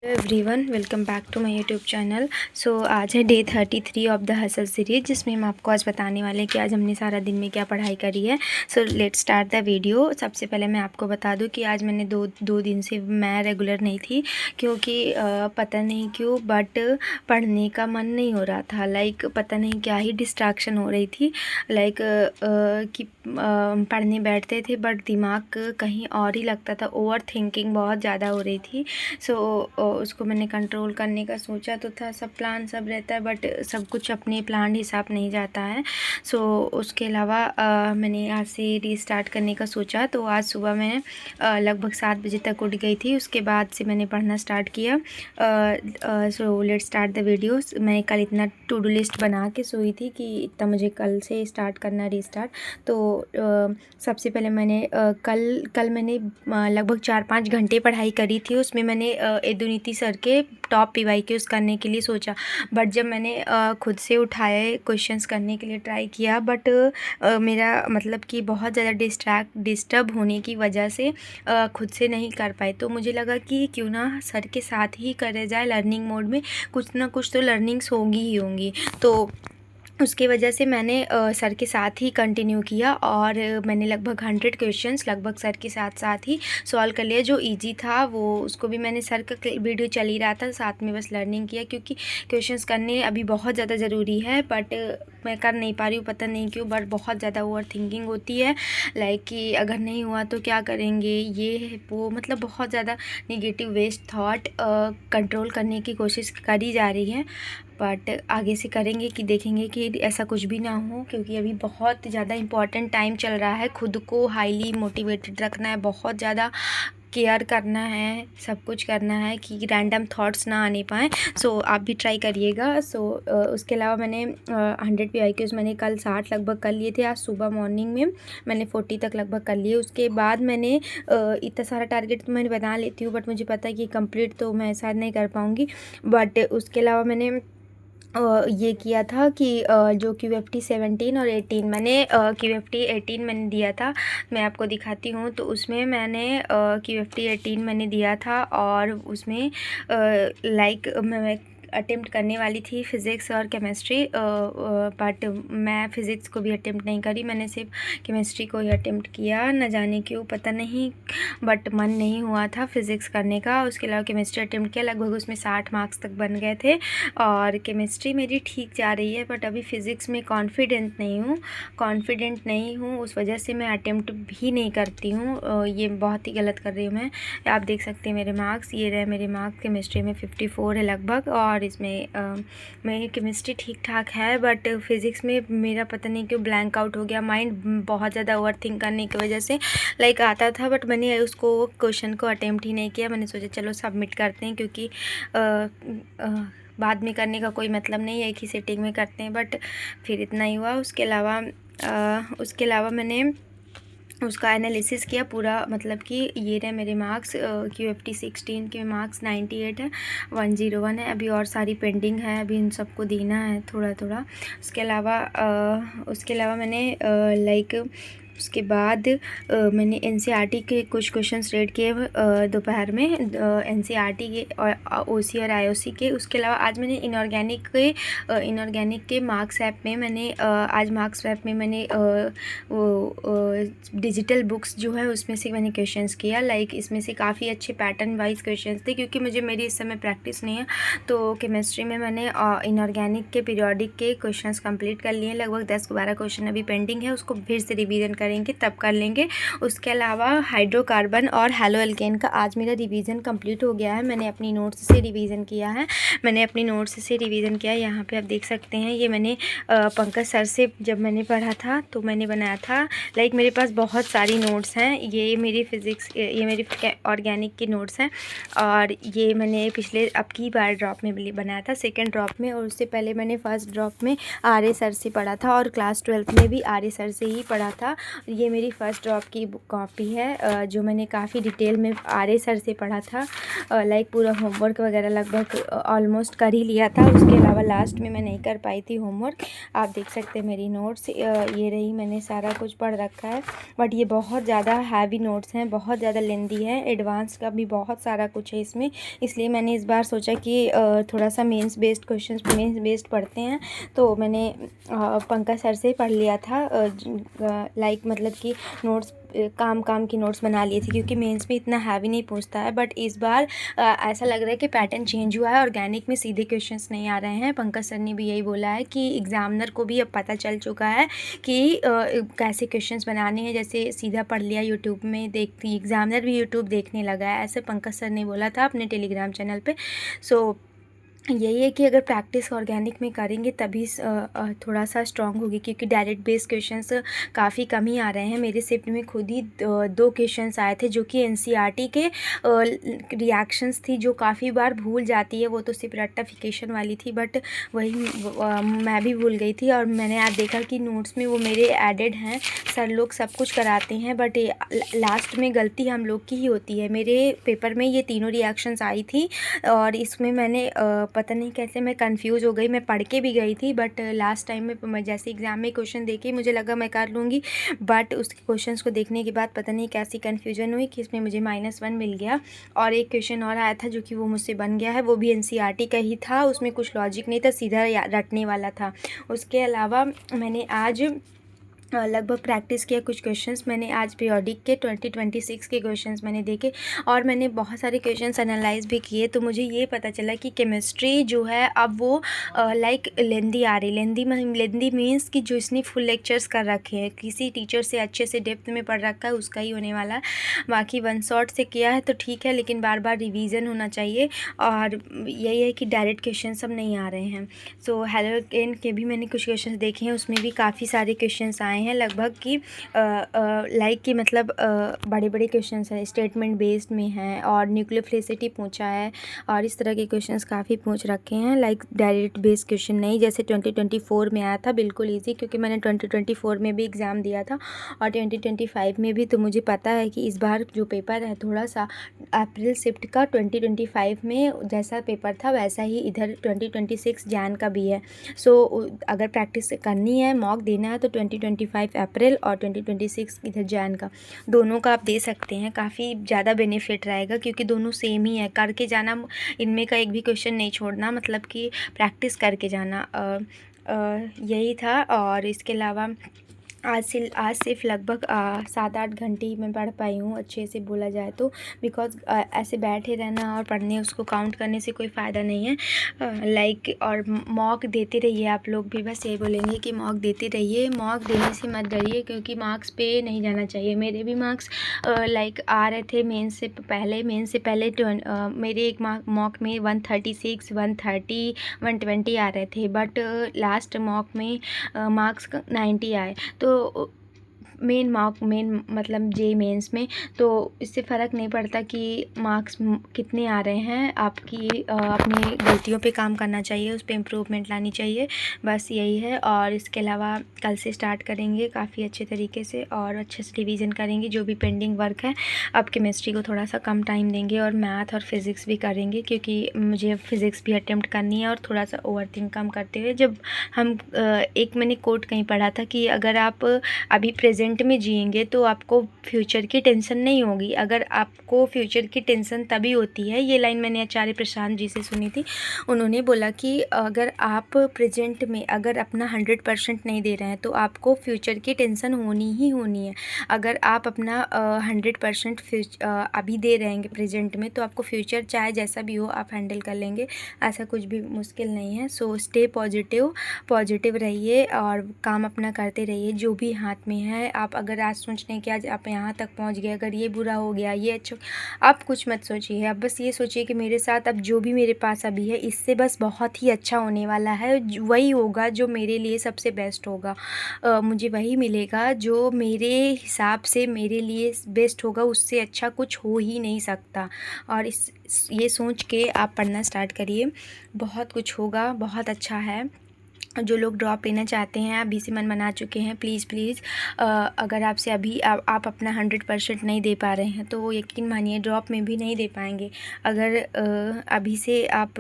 Everyone welcome back to my YouTube channel. So आज है day 33 of the hustle series, जिसमें हम आपको आज बताने वाले हैं कि आज हमने सारा दिन में क्या पढ़ाई करी है। So let's start the video. सबसे पहले मैं आपको बता दूं कि आज मैंने दो दिन से मैं रेगुलर नहीं थी, क्योंकि पता नहीं क्यों बट पढ़ने का मन नहीं हो रहा था। लाइक पता नहीं क्या ही डिस्ट्रैक्शन हो रही थी। लाइक कि पढ़ने बैठते थे बट दिमाग कहीं और ही लगता था। ओवर थिंकिंग बहुत ज़्यादा हो रही थी। सो उसको मैंने कंट्रोल करने का सोचा तो था। सब प्लान सब रहता है बट सब कुछ अपने प्लान हिसाब नहीं जाता है। सो उसके अलावा मैंने आज से रीस्टार्ट करने का सोचा। तो आज सुबह मैं लगभग 7 बजे तक उठ गई थी। उसके बाद से मैंने पढ़ना स्टार्ट किया। So let's start the video. मैं कल इतना टू डू लिस्ट बना के सोई थी कि इतना मुझे कल से स्टार्ट करना रीस्टार्ट। तो सबसे पहले मैंने कल मैंने लगभग 4-5 घंटे पढ़ाई करी थी। उसमें मैंने यदुनीति सर के टॉप PYQs करने के लिए सोचा, बट जब मैंने खुद से उठाए क्वेश्चंस करने के लिए ट्राई किया, बट मेरा मतलब कि बहुत ज़्यादा डिस्टर्ब होने की वजह से खुद से नहीं कर पाए। तो मुझे लगा कि क्यों ना सर के साथ ही करे जाए। लर्निंग मोड में कुछ ना कुछ तो लर्निंग्स होंगी ही होंगी। तो उसके वजह से मैंने सर के साथ ही कंटिन्यू किया और मैंने लगभग 100 क्वेश्चंस लगभग सर के साथ ही सॉल्व कर लिया। जो इजी था वो उसको भी मैंने सर का वीडियो चल ही रहा था, साथ में बस लर्निंग किया, क्योंकि क्वेश्चंस करने अभी बहुत ज़्यादा ज़रूरी है। बट मैं कर नहीं पा रही हूँ, पता नहीं क्यों, बट बहुत ज़्यादा ओवर थिंकिंग होती है। लाइक कि अगर नहीं हुआ तो क्या करेंगे, ये वो मतलब बहुत ज़्यादा निगेटिव वेस्ट थॉट कंट्रोल करने की कोशिश करी जा रही है। बट आगे से करेंगे कि देखेंगे कि ऐसा कुछ भी ना हो, क्योंकि अभी बहुत ज़्यादा इम्पॉर्टेंट टाइम चल रहा है। खुद को हाईली मोटिवेटेड रखना है, बहुत ज़्यादा केयर करना है, सब कुछ करना है कि रैंडम थॉट्स ना आने पाएँ। सो आप भी ट्राई करिएगा। सो उसके अलावा मैंने 100 PYQs मैंने कल 60 लगभग कर लिए थे। आज सुबह मॉर्निंग में मैंने 40 तक लगभग कर लिए। उसके बाद मैंने इतना सारा टारगेट तो मैंने बना लेती हूँ, बट मुझे पता है कि कंप्लीट तो मैं शायद नहीं कर पाऊँगी। बट उसके अलावा मैंने ये किया था कि जो QFT 17 और 18 मैंने QFT 18 मैंने दिया था। मैं आपको दिखाती हूँ। तो उसमें मैंने QFT 18 मैंने दिया था और उसमें लाइक मैं अटेम्प्ट करने वाली थी फ़िज़िक्स और केमिस्ट्री, बट मैं फ़िज़िक्स को भी अटेम्प्ट नहीं करी। मैंने सिर्फ केमिस्ट्री को ही अटेम्प्ट किया, न जाने क्यों, पता नहीं, बट मन नहीं हुआ था फ़िज़िक्स करने का। उसके अलावा केमिस्ट्री अटेम्प्ट किया, लगभग उसमें 60 मार्क्स तक बन गए थे। और केमिस्ट्री मेरी ठीक जा रही है, बट अभी फ़िज़िक्स में कॉन्फिडेंट नहीं हूँ। उस वजह से मैं अटेम्प्ट भी नहीं करती हूँ। ये बहुत ही गलत कर रही हूँ मैं। आप देख सकते हैं मेरे मार्क्स, ये रहे मेरे मार्क्स। केमिस्ट्री में 54 है लगभग, और इसमें मेरी केमिस्ट्री ठीक ठाक है, बट फ़िज़िक्स में मेरा पता नहीं क्यों ब्लैंक आउट हो गया माइंड, बहुत ज़्यादा ओवर थिंक करने की वजह से। लाइक आता था बट मैंने उसको क्वेश्चन को अटेम्प्ट ही नहीं किया। मैंने सोचा चलो सबमिट करते हैं, क्योंकि बाद में करने का कोई मतलब नहीं है, एक ही सेटिंग में करते हैं। बट फिर इतना ही हुआ। उसके अलावा मैंने उसका एनालिसिस किया पूरा, मतलब कि ये रहे मेरे मार्क्स। QFT 16 के मार्क्स 98 है, 101 है। अभी और सारी पेंडिंग है, अभी इन सबको देना है थोड़ा थोड़ा। उसके अलावा मैंने लाइक उसके बाद मैंने NCERT के कुछ क्वेश्चंस रेड किए दोपहर में, NCERT के और OC और IOC के। उसके अलावा आज मैंने इनऑर्गेनिक के मार्क्स ऐप में मैंने आज मार्क्स ऐप में मैंने डिजिटल बुक्स जो है उसमें से मैंने क्वेश्चंस किया। लाइक इसमें से काफ़ी अच्छे पैटर्न वाइज क्वेश्चंस थे, क्योंकि मेरी इस समय प्रैक्टिस नहीं है। तो केमिस्ट्री में मैंने इनऑर्गेनिक के पीरियोडिक के क्वेश्चंस कंप्लीट कर लिए। लगभग 10-12 क्वेश्चन अभी पेंडिंग है, उसको फिर से रिवीजन करेंगे तब कर लेंगे। उसके अलावा हाइड्रोकार्बन और हेलो एल्केन का आज मेरा रिवीजन कंप्लीट हो गया है। मैंने अपनी नोट्स से रिवीजन किया है। यहाँ पे आप देख सकते हैं। ये मैंने पंकज सर से जब मैंने पढ़ा था तो मैंने बनाया था। लाइक मेरे पास बहुत सारी नोट्स हैं। ये मेरी ऑर्गेनिक की नोट्स हैं, और ये मैंने पिछले अब की बार ड्रॉप में बनाया था, सेकेंड ड्रॉप में। और उससे पहले मैंने फर्स्ट ड्रॉप में RA सर से पढ़ा था, और क्लास 12th में भी RA सर से ही पढ़ा था। ये मेरी फ़र्स्ट ड्रॉप की कॉपी है जो मैंने काफ़ी डिटेल में आर्य सर से पढ़ा था। लाइक पूरा होमवर्क वगैरह लगभग ऑलमोस्ट कर ही लिया था। उसके अलावा लास्ट में मैं नहीं कर पाई थी होमवर्क। आप देख सकते हैं मेरी नोट्स ये रही, मैंने सारा कुछ पढ़ रखा है। बट ये बहुत ज़्यादा हैवी नोट्स हैं, बहुत ज़्यादा लेंदी है, एडवांस का भी बहुत सारा कुछ है इसमें। इसलिए मैंने इस बार सोचा कि थोड़ा सा mains based questions mains based पढ़ते हैं। तो मैंने पंकज सर से पढ़ लिया था। लाइक मतलब कि नोट्स काम की नोट्स बना लिए थे, क्योंकि मेंस में इतना हैवी नहीं पूछता है। बट इस बार ऐसा लग रहा है कि पैटर्न चेंज हुआ है, ऑर्गेनिक में सीधे क्वेश्चंस नहीं आ रहे हैं। पंकज सर ने भी यही बोला है कि एग्जामिनर को भी अब पता चल चुका है कि कैसे क्वेश्चंस बनाने हैं। जैसे सीधा पढ़ लिया यूट्यूब में देखती, एग्जामिनर भी यूट्यूब देखने लगा है, ऐसे पंकज सर ने बोला था अपने टेलीग्राम चैनल पे। सो यही है कि अगर प्रैक्टिस ऑर्गेनिक में करेंगे तभी थोड़ा सा स्ट्रांग होगी, क्योंकि डायरेक्ट बेस्ड क्वेश्चंस काफ़ी कम ही आ रहे हैं। मेरे शिफ्ट में खुद ही 2 क्वेश्चंस आए थे जो कि एनसीईआरटी के रिएक्शंस थी, जो काफ़ी बार भूल जाती है। वो तो सिर्फ रेक्टिफिकेशन वाली थी, बट वही मैं भी भूल गई थी। और मैंने आज देखा कि नोट्स में वो मेरे एडेड हैं। सर लोग सब कुछ कराते हैं, बट लास्ट में गलती हम लोग की ही होती है। मेरे पेपर में ये तीनों रिएक्शंस आई थी और इसमें मैंने पता नहीं कैसे मैं कंफ्यूज हो गई। मैं पढ़ के भी गई थी, बट लास्ट टाइम में मैं जैसे एग्ज़ाम में क्वेश्चन देखे मुझे लगा मैं कर लूँगी, बट उसके क्वेश्चंस को देखने के बाद पता नहीं कैसी कन्फ्यूजन हुई कि इसमें मुझे -1 मिल गया। और एक क्वेश्चन और आया था जो कि वो मुझसे बन गया है, वो भी एनसीईआरटी का ही था। उसमें कुछ लॉजिक नहीं था, सीधा रटने वाला था। उसके अलावा मैंने आज लगभग प्रैक्टिस किया कुछ क्वेश्चंस। मैंने आज पीरियोडिक के 2026 के क्वेश्चंस मैंने देखे और मैंने बहुत सारे क्वेश्चंस एनालाइज भी किए। तो मुझे ये पता चला कि केमिस्ट्री जो है अब वो लाइक लेंदी आ रही। लेंदी मीन्स कि जो इसने फुल लेक्चर्स कर रखे हैं, किसी टीचर से अच्छे से डेप्थ में पढ़ रखा है उसका ही होने वाला है। बाकी वन शॉट से किया है तो ठीक है, लेकिन बार बार रिवीजन होना चाहिए। और यही है कि डायरेक्ट क्वेश्चन सब नहीं आ रहे हैं। सो हेलोकेन के भी मैंने कुछ क्वेश्चन देखे हैं, उसमें भी काफ़ी सारे क्वेश्चंस आए हैं लगभग कि लाइक कि मतलब बड़े बड़े क्वेश्चंस हैं, स्टेटमेंट बेस्ड में हैं और न्यूक्लियोफिलिसिटी पूछा है और इस तरह के क्वेश्चंस काफ़ी पूछ रखे हैं। लाइक डायरेक्ट बेस्ड क्वेश्चन नहीं, जैसे 2024 में आया था बिल्कुल ईजी, क्योंकि मैंने 2024 में भी एग्ज़ाम दिया था और 2025 में भी। तो मुझे पता है कि इस बार जो पेपर है थोड़ा सा अप्रैल शिफ्ट का 2025 में जैसा पेपर था वैसा ही इधर 2026 जैन का भी है। सो अगर प्रैक्टिस करनी है, मॉक देना है, तो 2025 अप्रैल और 2026 इधर जैन का, दोनों का आप दे सकते हैं। काफ़ी ज़्यादा बेनिफिट रहेगा क्योंकि दोनों सेम ही है। करके जाना, इनमें का एक भी क्वेश्चन नहीं छोड़ना, मतलब कि प्रैक्टिस करके जाना। यही था। और इसके अलावा आज सिर्फ लगभग 7-8 घंटे ही मैं पढ़ पाई हूँ अच्छे से बोला जाए तो, बिकॉज ऐसे बैठे रहना और पढ़ने उसको काउंट करने से कोई फ़ायदा नहीं है। लाइक और मॉक देते रहिए आप लोग भी, बस यही बोलेंगे कि मॉक देते रहिए। मॉक देने से मत डरिए क्योंकि मार्क्स पे नहीं जाना चाहिए। मेरे भी मार्क्स लाइक आ रहे थे मेन से पहले मेरे एक मॉक में 136, 130, 120 आ रहे थे, बट लास्ट मॉक में मार्क्स 90 आए। तो मेन मतलब जे मेंस में, तो इससे फ़र्क नहीं पड़ता कि मार्क्स कितने आ रहे हैं। आपकी अपनी गलतियों पे काम करना चाहिए, उस पे इम्प्रूवमेंट लानी चाहिए, बस यही है। और इसके अलावा कल से स्टार्ट करेंगे काफ़ी अच्छे तरीके से और अच्छे से रिवीजन करेंगे जो भी पेंडिंग वर्क है। अब केमिस्ट्री को थोड़ा सा कम टाइम देंगे और मैथ और फिज़िक्स भी करेंगे, क्योंकि मुझे फ़िज़िक्स भी अटेम्प्ट करनी है। और थोड़ा सा ओवरथिंक कम करते हुए, जब हम एक मैंने कोट कहीं पढ़ा था कि अगर आप अभी प्रेजेंट में जिएंगे तो आपको फ्यूचर की टेंशन नहीं होगी। अगर आपको फ्यूचर की टेंशन तभी होती है, ये लाइन मैंने आचार्य प्रशांत जी से सुनी थी। उन्होंने बोला कि अगर आप प्रेजेंट में अगर अपना 100% नहीं दे रहे हैं तो आपको फ्यूचर की टेंशन होनी ही होनी है। अगर आप अपना 100% अभी दे रहेंगे प्रेजेंट में, तो आपको फ्यूचर चाहे जैसा भी हो आप हैंडल कर लेंगे, ऐसा कुछ भी मुश्किल नहीं है। सो स्टे पॉजिटिव रहिए और काम अपना करते रहिए जो भी हाथ में है। आप अगर आज सोच रहे हैं कि आज आप यहाँ तक पहुँच गए, अगर ये बुरा हो गया, ये अच्छा, आप कुछ मत सोचिए। आप बस ये सोचिए कि मेरे साथ अब जो भी मेरे पास अभी है इससे बस बहुत ही अच्छा होने वाला है। वही होगा जो मेरे लिए सबसे बेस्ट होगा। मुझे वही मिलेगा जो मेरे हिसाब से मेरे लिए बेस्ट होगा, उससे अच्छा कुछ हो ही नहीं सकता। और ये सोच के आप पढ़ना स्टार्ट करिए, बहुत कुछ होगा, बहुत अच्छा है। जो लोग ड्रॉप लेना चाहते हैं, अभी से मन बना चुके हैं, प्लीज़ अगर आपसे अभी आप अपना 100% नहीं दे पा रहे हैं तो यकीन मानिए ड्रॉप में भी नहीं दे पाएंगे। अगर अभी से आप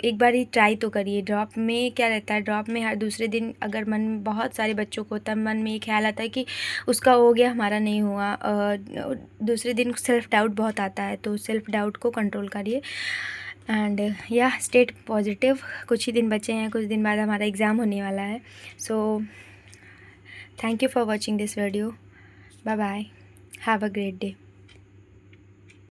एक बार ही ट्राई तो करिए। ड्रॉप में क्या रहता है, ड्रॉप में हर दूसरे दिन अगर मन में बहुत सारे बच्चों को तब मन में ये ख्याल आता है कि उसका हो गया, हमारा नहीं हुआ। दूसरे दिन सेल्फ़ डाउट बहुत आता है, तो सेल्फ़ डाउट को कंट्रोल करिए एंड या स्टेट पॉजिटिव। कुछ ही दिन बचे हैं, कुछ दिन बाद हमारा एग्ज़ाम होने वाला है। So thank you for watching this video. Bye bye, have a great day.